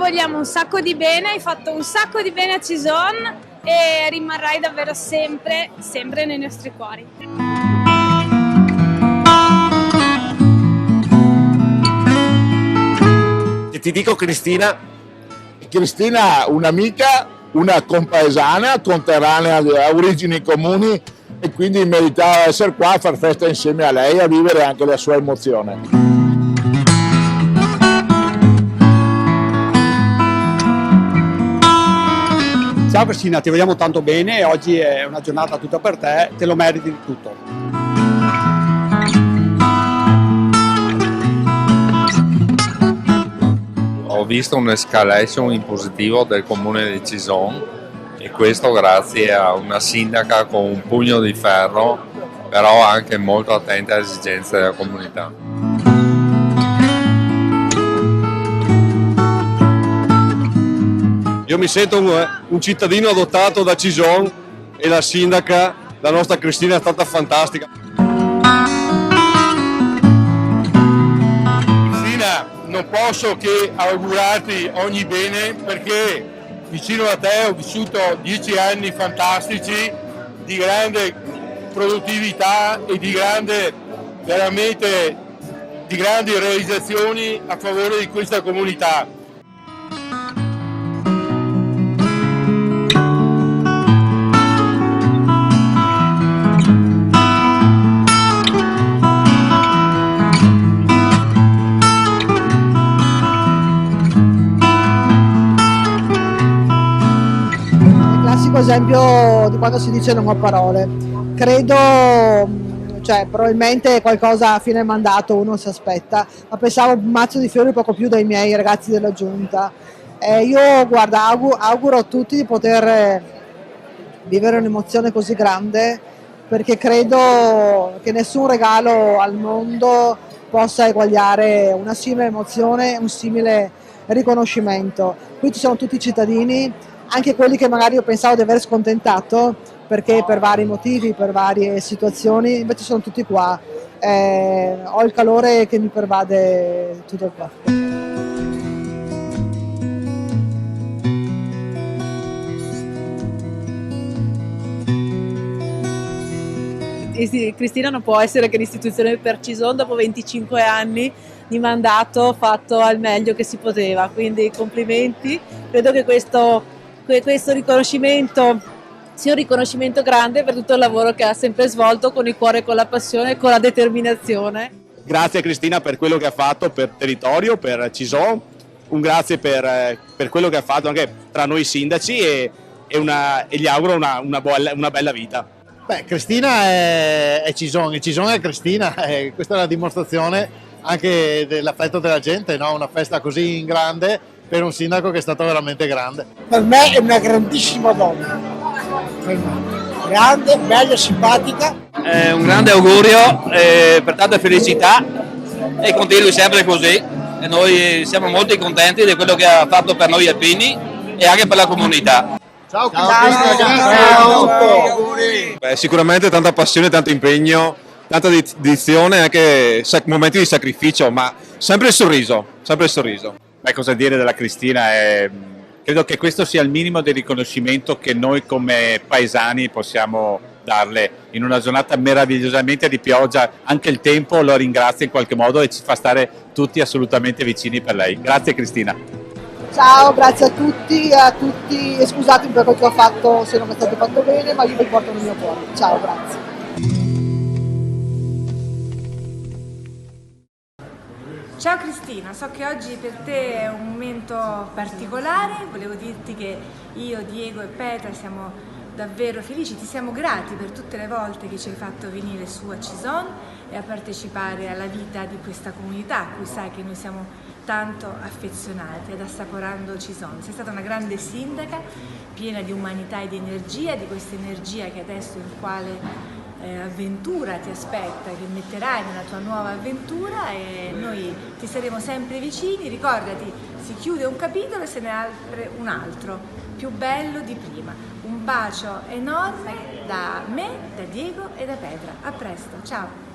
vogliamo un sacco di bene, hai fatto un sacco di bene a Cison e rimarrai davvero sempre, sempre nei nostri cuori. E ti dico Cristina, un'amica, una compaesana, conterranea di origini comuni e quindi meritava essere qua a far festa insieme a lei e a vivere anche la sua emozione. Ciao Cristina, ti vogliamo tanto bene, oggi è una giornata tutta per te, te lo meriti di tutto. Ho visto un'escalation in positivo del comune di Cison e questo grazie a una sindaca con un pugno di ferro, però anche molto attenta alle esigenze della comunità. Io mi sento un cittadino adottato da Cison e la sindaca, la nostra Cristina, è stata fantastica. Cristina, non posso che augurarti ogni bene perché vicino a te ho vissuto 10 anni fantastici di grande produttività e di grandi realizzazioni a favore di questa comunità. Classico esempio di quando si dice non ho parole. Credo, probabilmente qualcosa a fine mandato uno si aspetta, ma pensavo un mazzo di fiori poco più dai miei ragazzi della giunta. Io guarda, auguro a tutti di poter vivere un'emozione così grande, perché credo che nessun regalo al mondo possa eguagliare una simile emozione, un simile riconoscimento. Qui ci sono tutti i cittadini, anche quelli che magari io pensavo di aver scontentato, perché per vari motivi, per varie situazioni, invece sono tutti qua. Ho il calore che mi pervade tutto il corpo. Cristina non può essere che l'istituzione per Cison dopo 25 anni di mandato fatto al meglio che si poteva, quindi complimenti. Credo che questo riconoscimento sia un riconoscimento grande per tutto il lavoro che ha sempre svolto con il cuore, con la passione e con la determinazione. grazie a Cristina per quello che ha fatto per territorio, per Cison, un grazie per quello che ha fatto anche tra noi sindaci e gli auguro una bella vita. Beh, Cristina è Cison e Cison è Cristina, questa è la dimostrazione anche dell'affetto della gente, no? Una festa così in grande per un sindaco che è stato veramente grande. Per me è una grandissima donna, grande, bella, simpatica. Un grande augurio per tanta felicità e continui sempre così, e noi siamo molto contenti di quello che ha fatto per noi alpini e anche per la comunità. Ciao, Beh, sicuramente tanta passione, tanto impegno, tanta dedizione, anche momenti di sacrificio, ma sempre il sorriso, sempre il sorriso. Beh, cosa dire della Cristina? Credo che questo sia il minimo di riconoscimento che noi come paesani possiamo darle in una giornata meravigliosamente di pioggia. Anche il tempo lo ringrazia in qualche modo e ci fa stare tutti assolutamente vicini per lei. Grazie Cristina. Ciao, grazie a tutti e scusatemi per quello che ho fatto se non è stato fatto bene, ma io vi porto nel mio cuore. Ciao, grazie. Ciao Cristina, so che oggi per te è un momento particolare, volevo dirti che io, Diego e Petra siamo davvero felici, ti siamo grati per tutte le volte che ci hai fatto venire su a Cison e a partecipare alla vita di questa comunità, a cui sai che noi siamo tanto affezionati ad Assaporando Cison. Sei stata una grande sindaca, piena di umanità e di energia, di questa energia che adesso in quale avventura ti aspetta, che metterai nella tua nuova avventura, e noi ti saremo sempre vicini. Ricordati, si chiude un capitolo e se ne apre un altro, più bello di prima. Un bacio enorme da me, da Diego e da Petra. A presto, ciao!